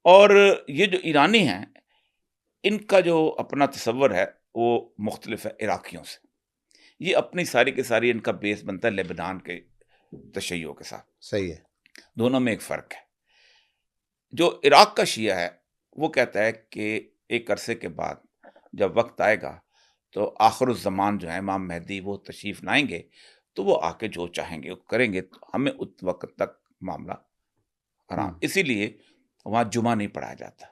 और ये जो ईरानी हैं, इनका जो अपना तसव्वुर है, वो मुख्तलिफ है इराकियों से। ये अपनी सारी की सारी इनका बेस बनता है लेबनान के तशय्युओं के साथ। सही है। दोनों में एक फ़र्क है। जो इराक का शिया है, वो कहता है कि एक अरसे के बाद जब वक़्त आएगा, तो आखिरुज़्ज़मान जो है इमाम मेहदी वो तशरीफ़ लाएँगे, तो वो आके जो चाहेंगे वो करेंगे, तो हमें उस वक़्त तक मामला आराम। हुँ, इसीलिए वहाँ जुमा नहीं पढ़ाया जाता,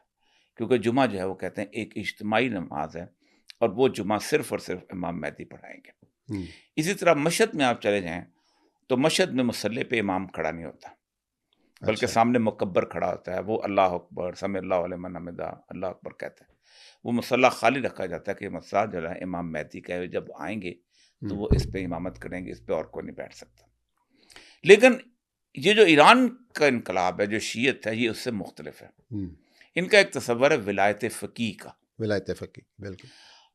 क्योंकि जुमा जो है वो कहते हैं एक इज्तिमाई नमाज़ है और वो जुमा सिर्फ़ और सिर्फ़ इमाम मेहदी पढ़ाएँगे। हुँ। इसी तरह मशहद में आप चले जाएँ, तो मशहद में मुसल्ले पे इमाम खड़ा नहीं होता, बल्कि अच्छा। सामने मुकब्बर खड़ा होता है। वो अल्लाहु अकबर, समी अल्लाहु लिमन हमिदा, अल्लाहु अकबर कहता है। वो मुसल्ला खाली रखा जाता है कि मसला जो है इमाम मेहदी का है, जब आएँगे तो हुँ, वो इस पे इमामत करेंगे, इस पे और कोई नहीं बैठ सकता। लेकिन ये जो ईरान का इनकलाब है, जो शियत है, ये उससे मुख्तलिफ है। हुँ। इनका एक तसव्वुर है विलायत फ़क़ीह का, विलायत फ़क़ीह, बिल्कुल।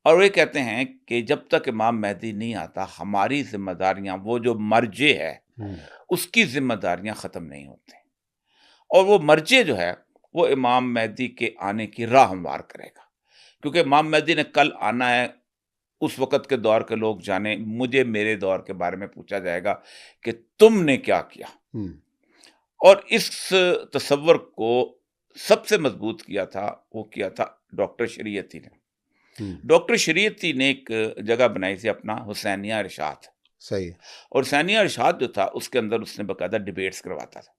और वे कहते हैं कि जब तक इमाम मेहदी नहीं आता, हमारी ज़िम्मेदारियाँ, वो जो मर्जे है, हुँ, उसकी ज़िम्मेदारियाँ ख़त्म नहीं होती, और वो मर्जे जो है, वो इमाम मेहदी के आने की राह हमवार करेगा। क्योंकि इमाम मेहदी ने कल आना है, उस वक़्त के दौर के लोग जाने, मुझे मेरे दौर के बारे में पूछा जाएगा कि तुमने क्या किया? हुँ, और इस तसव्वुर को सबसे मज़बूत किया था, वो किया था डॉक्टर शरीयती ने। हुँ। डॉक्टर शरीयती ने एक जगह बनाई थी अपना, हुसैनिया इरशाद, सही है। और हुसैनिया इरशाद जो था, उसके अंदर उसने बाकायदा डिबेट्स करवाता था,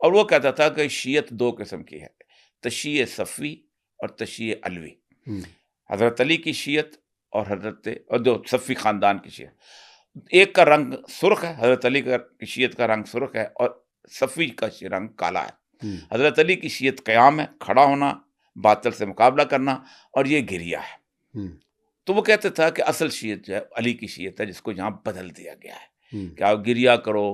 और वो कहता था कि शियत 2 किस्म की है, तशीए सफ़वी और तशीए अलवी। हुँ, हज़रत अली की शियत और जो सफ़वी ख़ानदान की शियत। एक का रंग सुर्ख है, हज़रत अली का शियत का रंग सुर्ख है, और सफ़वी का रंग काला है। हुँ, हज़रत अली की शियत क़याम है, खड़ा होना, बातिल से मुकाबला करना, और ये गिरिया है। हुँ, तो वो कहता था कि असल शियत जो है अली की शियत है, जिसको यहाँ बदल दिया गया है हुँ, कि आप गिरिया करो,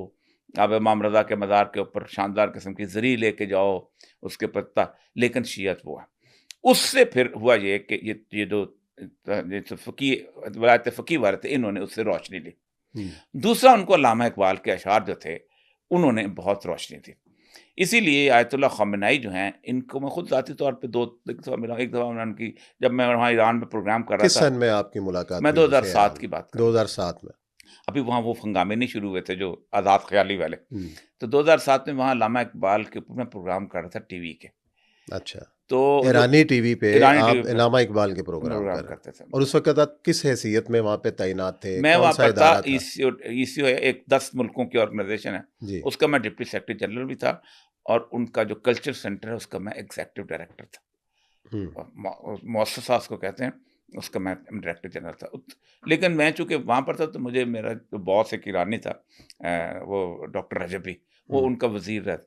आप इमाम रज़ा के मज़ार के ऊपर शानदार किस्म की ज़री लेके जाओ, उसके पत्ता, लेकिन शियत वो है। उससे फिर हुआ ये कि ये जो ये जो फ़क़ीह विलायत फ़क़ीह वाले थे, इन्होंने उससे रोशनी ली। हुँ। दूसरा, उनको अल्लामा इक़बाल के अशआर जो थे, उन्होंने बहुत रोशनी दी। इसीलिए आयतुल्लाह ख़ामेनी जो हैं, इनको मैं खुद ज़ाती तौर पे 2 एक दफ़ा मिला, एक दफ़ा मैं उनकी, जब मैं वहाँ ईरान में प्रोग्राम कर रहा किस था, सन में आपकी मुलाकात मैं हुई उनसे? 2007 की बात कर रहा हूँ। 2007 में। अभी वहाँ वो हंगामे नहीं शुरू हुए थे, जो आज़ाद ख़याली वाले। हुँ, तो 2007 में वहाँ अल्लामा इक़बाल के ऊपर मैं प्रोग्राम कर रहा था टीवी के। अच्छा। तो जो ईरानी टीवी पे ईरानी टीवी आप पे इनामा इकबाल के प्रोग्राम प्रोग्राम कर रहे हैं। करते थे। और उस वक़्त आप किस हैसियत में वहाँ पे तैनात थे? मैं वहाँ कौन-सा पर था, इदारा था? ईसीओ है, एक 10 मुल्कों की ऑर्गेनाइज़ेशन है, जी। उसका मैं डिप्टी सेक्रेटरी जनरल भी था, और उनका जो कल्चर सेंटर है, उसका मैं एग्ज़ीक्यूटिव डायरेक्टर था। हुँ, मुअस्ससा उसको कहते हैं, उसका मैं डायरेक्टर जनरल था। लेकिन मैं चूँकि वहाँ पर था, तो मुझे मेरा जो बॉस एक ईरानी था, वो डॉक्टर रजबी, वो हुँ। उनका वज़ीर रहा,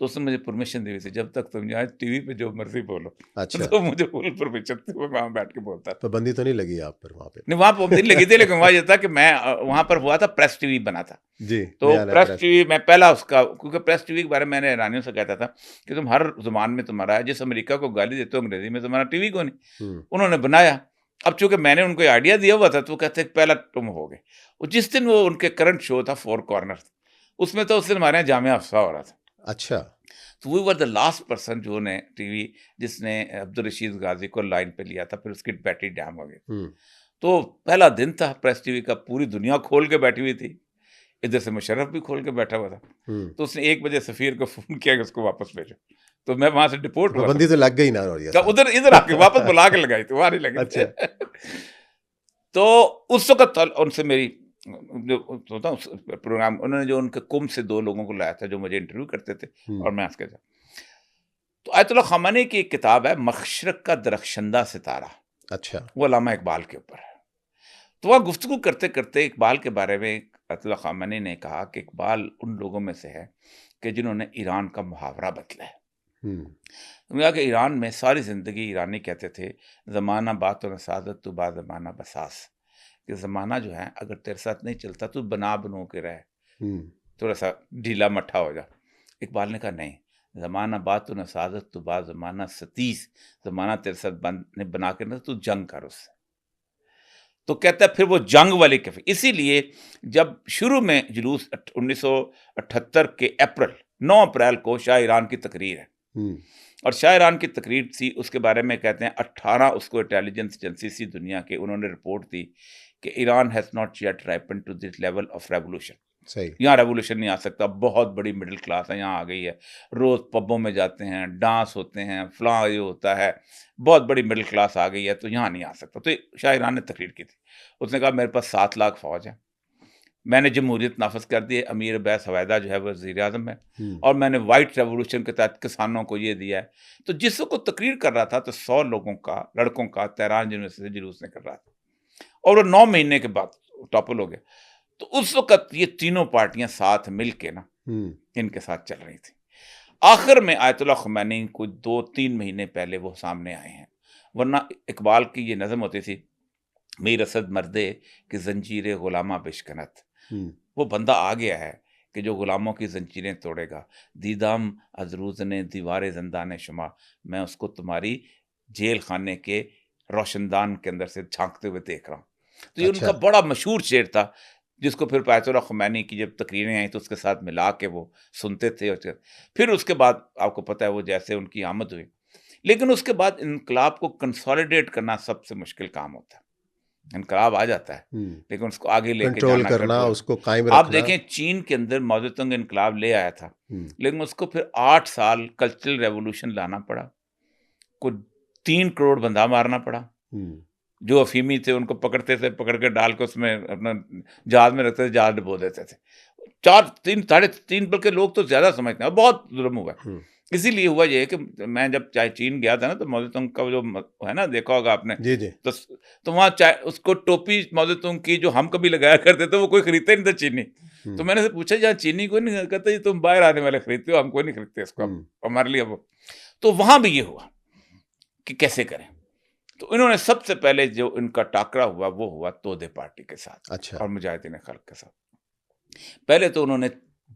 तो उसने मुझे परमिशन दी हुई थी, जब तक तुम यहाँ टीवी पे जो मर्ज़ी बोलो। अच्छा, तो मुझे फुल परमिशन थी, मैं वहाँ बैठ के बोलता था। पाबंदी तो नहीं लगी आप पर वहाँ नहीं, वहाँ पाबंदी पे? लगी थी, लेकिन वहाँ ये था कि मैं वहाँ पर हुआ था, प्रेस टीवी बना था। जी, तो नया-नया प्रेस प्रेस। टीवी मैं पहला उसका, क्योंकि प्रेस टीवी के बारे में मैंने ईरानियों से कहता था कि तुम हर ज़ुबान में तुम्हारा है, जिस अमेरिका को गाली देते हो अंग्रेज़ी में, तुम्हारा टीवी क्यों नहीं? हुँ, उन्होंने बनाया। अब चूँकि मैंने उनको ये आइडिया दिया हुआ था, तो वो कहते हैं पहला तुम होगे। और जिस दिन वो उनके करंट शो था फोर कॉर्नर्स, उसमें तो उस दिन हमारे यहाँ जामिया हफ्सा हो रहा था। अच्छा। तो we were the last person जो ने टीवी, जिसने अब्दुल रशीद गाज़ी को लाइन पे लिया था, फिर उसकी बैटरी डैम हो गई। हुँ, तो पहला दिन था प्रेस टीवी का, पूरी दुनिया खोल के बैठी हुई थी। इधर से मुशर्रफ भी खोल के बैठा हुआ था। हुँ। तो उसने 1 बजे सफ़ीर को फ़ोन किया कि उसको वापस भेजो। तो मैं वहाँ से तो डिपोर्ट हुआ था। पाबंदी तो लग गई ना और ये तो साहब। उधर इधर आके वापस बुला के लगाई थी, वहाँ नहीं लगी थी। अच्छा। तो उस वक़्त था उनसे मेरी जो होता उस प्रोग्राम, उन्होंने जो उनके कुम से 2 लोगों को लाया था, जो मुझे इंटरव्यू करते थे, हुँ, और मैं उसके साथ। तो आयतुल्लाह ख़ामेनी की एक किताब है, मशरिक़ का दरख़्शंदा सितारा, अच्छा। वो अल्लामा इक़बाल के ऊपर है। तो वहाँ गुफ्तगू करते-करते इक़बाल के बारे में अयतुल्लाह ख़ामेनी ने कहा कि इक़बाल उन लोगों में से है कि जिन्होंने ईरान का मुहावरा बदला है। हुँ, उन्होंने कहा कि ईरान में सारी ज़िंदगी ईरानी कहते थे, ज़माना बातों न सादत तो बा ज़माना बसास, कि ज़माना जो है अगर तेरे साथ नहीं चलता, तू बना-बनू के रह, हुँ। थोड़ा-सा ढीला-मट्ठा हो जा। इक़बाल ने कहा नहीं, ज़माना बातों न सादत तो बा ज़माना सतीस, ज़माना तेरे साथ बना के ना, तू जंग कर उससे। तो कहता है फिर वो जंग वाली कैफ़ी, इसीलिए जब शुरू में जुलूस 1978 के अप्रैल 9 अप्रैल को शाह ईरान की तकरीर है। हुँ, और शाह ईरान की तकरीर थी, उसके बारे में कहते हैं 18 उसको इंटेलिजेंस एजेंसी थी दुनिया के, उन्होंने रिपोर्ट दी कि Iran has not yet ripen to this level of revolution. सही। यहाँ रेवोल्यूशन नहीं आ सकता, बहुत बड़ी मिडिल क्लास है यहाँ आ गई है, रोज़ पब्बों में जाते हैं, डांस होते हैं, फलां ये होता है, बहुत बड़ी मिडिल क्लास आ गई है, तो यहाँ नहीं आ सकता। तो शाह ईरान ने तकरीर की थी, उसने कहा मेरे पास 7 लाख फ़ौज है, मैंने जमहूरियत नाफिज कर दी है, अमीर अब्बास हवैदा जो है वो वज़ीर-ए-आज़म है, और मैंने वाइट रेवोल्यूशन के तहत किसानों को ये दिया है। तो जिस वक़्त वो तकरीर कर रहा था, तो 100 लोगों का, लड़कों का तेहरान यूनिवर्सिटी से जुलूस निकल रहा था, और वो 9 महीने के बाद टॉपल हो गया। तो उस वक़्त ये तीनों पार्टियां साथ मिल के ना इनके साथ चल रही थी। आखिर में आयतुल्लाह ख़ुमैनी कोई 2-3 महीने पहले वो सामने आए हैं, वरना इकबाल की ये नज़म होती थी, मीर असद मर्दे कि ज़ंजीरे ग़ुलामा बिशकनत। वो बंदा आ गया है कि जो ग़ुलामों की ज़ंजीरें तोड़ेगा। दीदाम अज़रूज़ ने दीवारे ज़ंदान शुमा, मैं उसको तुम्हारी जेल खाने के रोशनदान के अंदर से झांकते हुए देख रहा हूँ। तो ये अच्छा। उनका बड़ा मशहूर शेर था, जिसको फिर आयतुल्लाह ख़ुमैनी की जब तकरीरें आई तो उसके साथ मिला के वो सुनते थे। और फिर उसके बाद आपको पता है वो जैसे उनकी आमद हुई, लेकिन उसके बाद इनकलाब को कंसोलिडेट करना सबसे मुश्किल काम होता है। इनकलाब आ जाता है, लेकिन उसको आगे लेके कंट्रोल जाना, करना, कंट्रोल। उसको कायम आप रखना। देखें चीन के अंदर माओ ज़ेडुंग इनकलाब ले आया था, लेकिन उसको फिर 8 साल कल्चरल रेवोल्यूशन लाना पड़ा, कुछ 3 करोड़ बंदा मारना पड़ा। जो अफीमी थे उनको पकड़ते थे, पकड़ के डाल के उसमें अपना जहाज में रखते थे, जहाज डुबो देते थे। 4 3 साढ़े 3 बल्कि लोग तो ज़्यादा समझते हैं, बहुत जुल्म हुआ है। इसीलिए हुआ ये है कि मैं जब चाहे चीन गया था ना, तो माओ ज़ेडुंग का जो है ना, देखा होगा आपने, जी, जी। तो वहाँ चाहे उसको टोपी माओ ज़ेडुंग की जो हम कभी लगाया करते थे, वो कोई खरीदता ही नहीं था चीनी। तो मैंने से पूछा, यहाँ चीनी कोई नहीं, कहता ये तुम बाहर आने वाले खरीदते हो, हम कोई नहीं खरीदते इसको, हमारे लिए वो। तो वहाँ भी ये हुआ कि कैसे करें। तो इन्होंने सबसे पहले जो इनका टाकरा हुआ वो हुआ तोदे पार्टी के साथ। अच्छा। और मुजाहिदीन खल्क के साथ। पहले तो उन्होंने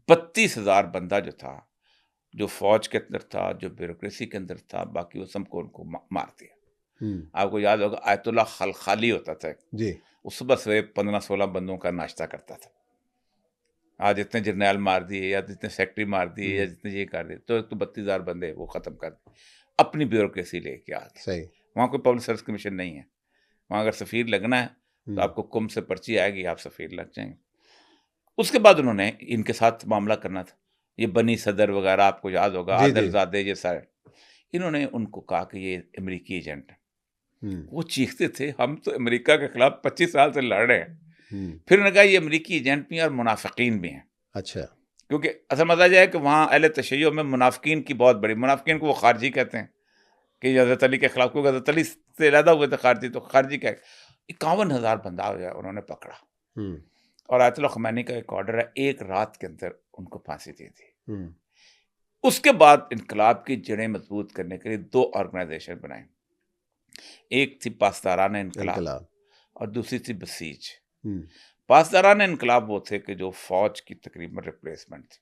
32,000 बंदा जो था, जो फौज के अंदर था, जो ब्यूरोक्रेसी के अंदर था, बाकी वो सबको उनको मार दिया। आपको याद होगा आयतुल्लाह खलखाली होता था जी। वो सुबह सवेरे 15-16 बंदों का नाश्ता करता था। आज इतने जर्नैल मार दिए, या जितने सेक्रेटरी मार दिए, या जितने ये कर दिए, तो 32,000 बंदे वो खत्म कर दिए, अपनी ब्यूरोक्रेसी लेके आ गए। सही। वहाँ कोई पब्लिक सर्विस कमीशन नहीं है। वहाँ अगर सफ़ीर लगना है तो आपको कुम से पर्ची आएगी, आप सफ़ीर लग जाएंगे। उसके बाद उन्होंने इनके साथ मामला करना था, ये बनी सदर वगैरह आपको याद होगा, जी, जी। आदिलज़ादे, ये सारे। इन्होंने उनको कहा कि ये अमेरिकी एजेंट है। वो चीखते थे, हम तो अमेरिका के खिलाफ 25 साल से लड़ रहे हैं। फिर उन्होंने कहा ये अमेरिकी एजेंट भी हैं और मुनाफिकीन भी हैं। अच्छा। क्योंकि असल मसला यह है कि वहाँ अहले तशय्युअ में मुनाफिकीन की बहुत बड़ी, मुनाफिकीन को वो खारजी कहते हैं कि हज़रत अली के खिलाफ, क्योंकि हज़रत अली से अलहदा हुए थे खारजी, तो खारजी क्या 51,000 बंदा हो गया उन्होंने पकड़ा। और आयतुल्लाह ख़ुमैनी का एक ऑर्डर है, एक रात के अंदर उनको फांसी दे दी। उसके बाद इनकलाब की जड़ें मजबूत करने के लिए 2 ऑर्गेनाइजेशन बनाई, एक थी पासदारान इनकलाब और दूसरी थी बसीज। पासदारान इनकलाब वो थे कि जो फौज की तकरीबन रिप्लेसमेंट थी,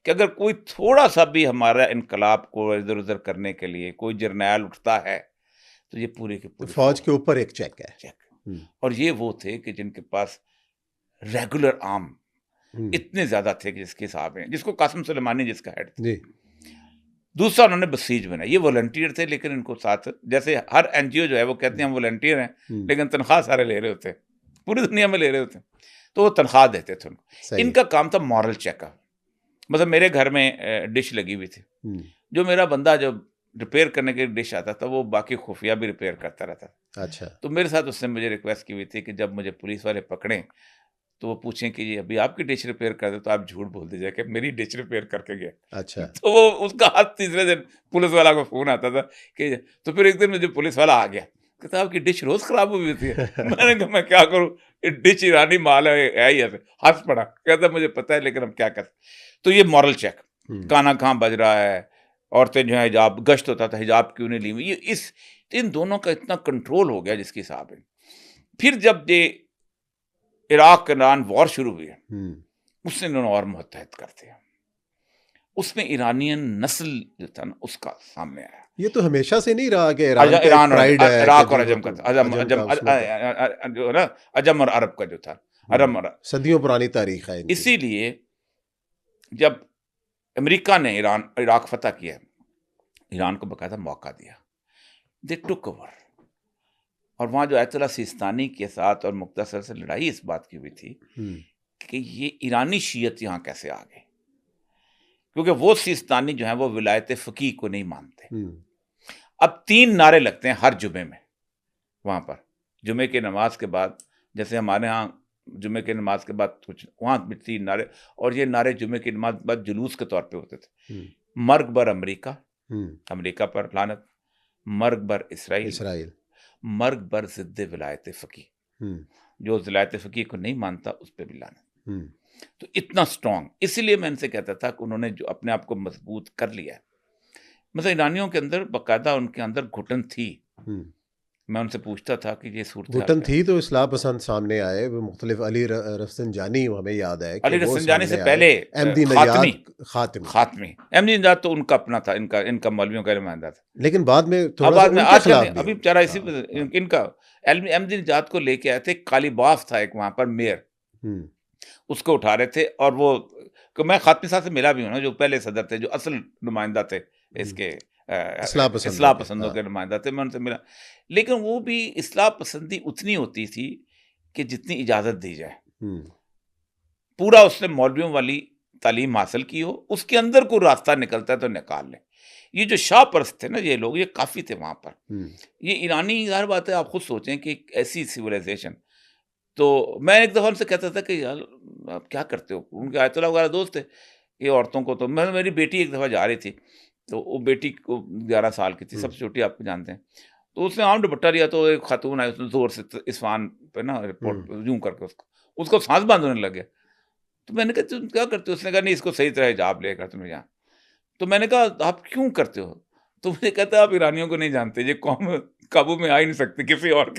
कि अगर कोई थोड़ा सा भी हमारा इनकलाब को इधर उधर करने के लिए कोई जर्नैल उठता है तो ये पूरी की पूरी फौज के ऊपर एक चेक है। और ये वो थे कि जिनके पास रेगुलर आर्म इतने ज्यादा थे कि जिसके हिसाब है, जिसको कासिम सुलेमानी जिसका हेड था। दूसरा उन्होंने बसीज बनाया, ये वॉलंटियर थे, लेकिन इनको साथ, जैसे हर एनजीओ जो है वो कहते हैं हम वॉलंटियर हैं, लेकिन तनख्वाह सारे ले रहे होते, पूरी दुनिया में ले रहे होते, तो वो तनख्वाह देते थे उनको। इनका काम था मॉरल चेकअप। मतलब मेरे घर में डिश लगी हुई थी, जो मेरा बंदा जो रिपेयर करने के डिश आता था वो बाकी खुफिया भी रिपेयर करता रहता था। अच्छा। तो मेरे साथ उसने मुझे रिक्वेस्ट की हुई थी कि जब मुझे पुलिस वाले पकड़ें तो वो पूछें कि ये अभी आपकी डिश रिपेयर कर दे, तो आप झूठ बोल दीजिए कि मेरी डिश रिपेयर करके गया। अच्छा। तो वो उसका हाथ तीसरे दिन पुलिस वाला को फोन आता था कि, तो फिर एक दिन मुझे पुलिस वाला आ गया, कहता आपकी डिश रोज खराब हुई थी। मैंने कहा मैं क्या करूँ, डिश ईरानी माल है ही ऐसे। हंस पड़ा, कहता मुझे पता है लेकिन हम क्या कर। तो ये मॉरल चेक, गाना कहाँ बज रहा है, औरतें जो है हिजाब, गश्त होता था हिजाब क्यों नहीं ली हुई, ये इस इन दोनों का इतना कंट्रोल हो गया जिसके हिसाब है। फिर जब ये इराक ईरान वॉर शुरू हुई है, उसने इन्होंने और मुतहद कर दिया, उसमें ईरानियन नस्ल जो था ना उसका सामने आया। ये तो हमेशा से नहीं रहा कि ईरान का ईरान और प्राइड है, इराक और अजम का, जो है ना, अजम और अरब का जो था, अरब और सदियों पुरानी तारीख है इनकी। इसीलिए जब अमेरिका ने इराक फतह किया, ईरान को बाकायदा मौका दिया, दे टुक ओवर। और वहाँ जो आयतुल्लाह सिस्तानी के साथ और मुक्तसर से लड़ाई इस बात की हुई थी कि ये ईरानी शियत यहाँ कैसे आ गए, क्योंकि वो सिस्तानी जो है वो विलायत फ़कीह को नहीं मानते। अब 3 नारे लगते हैं हर जुमे में वहाँ पर, जुमे की नमाज के बाद, जैसे हमारे यहाँ जुमे की नमाज के बाद कुछ, वहाँ भी 3 नारे, और ये नारे जुमे की नमाज के बाद जुलूस के तौर पे होते थे। मर्ग बर अमेरिका, अमेरिका पर लानत, मर्ग बर इसराइल, मर्ग बर ज़िद्द विलायत फ़कीह, जो विलायत फ़कीह को नहीं मानता उस पर भी लानत। तो इतना स्ट्रॉन्ग, इसीलिए मैं इनसे कहता था कि उन्होंने जो अपने आप को मजबूत कर लिया है। मतलब ईरानियों के अंदर बाकायदा उनके अंदर घुटन थी। मैं उनसे पूछता था कि ये सूरत घुटन थी तो इस्लाह पसंद सामने आए, वो मुख्तलिफ अली रफसंजानी हमें याद है, अली रफसंजानी से पहले खातमी अहमदी नजाद तो उनका अपना था, इनका मौलवियों का नुमाइंदा था, लेकिन बाद में थोड़ा सा उनके खिलाफ भी अभी बेचारा इसी इनका अहमदी नजाद को लेके आए थे। कालीबाफ था एक वहां पर मेयर, उसको उठा रहे थे, और वो मैं खातमी साहब से मिला भी हूँ ना, जो पहले सदर थे, जो असल नुमाइंदा थे इसके इस्लाह पसंदों के नुमाइंदा थे, मैं उनसे मिला। लेकिन वो भी इस्लाह पसंदी उतनी होती थी कि जितनी इजाज़त दी जाए। पूरा उसने मौलवियों वाली तालीम हासिल की हो, उसके अंदर कोई रास्ता निकलता है तो निकाल ले। ये जो शाह परस्त थे ना ये लोग, ये काफ़ी थे वहाँ पर। ये ईरानी, ज़ाहिर बात है, आप खुद सोचें कि ऐसी सिविलाइजेशन। तो मैं एक दफ़ा उनसे कहता था कि यार आप क्या करते हो, उनके आयतुल्लाह वगैरह दोस्त थे, ये औरतों को तो मेरी बेटी एक दफ़ा जा रही थी, तो वो बेटी को 11 साल की थी, सबसे छोटी आपको जानते हैं, तो उसने आम दुपट्टा लिया, तो एक खातून आई, उसने ज़ोर से इस्फान पे ना रिपोर्ट यूँ करके उसको सांस बंद होने लग गया। तो मैंने कहा तुम क्या करते हो? उसने कहा नहीं, इसको सही तरह हिजाब लेकर तुम्हें यहाँ। तो मैंने कहा आप क्यों करते हो? तो मुझे कहता आप ईरानियों को नहीं जानते, ये कौम काबू में आ ही नहीं सकती किसी और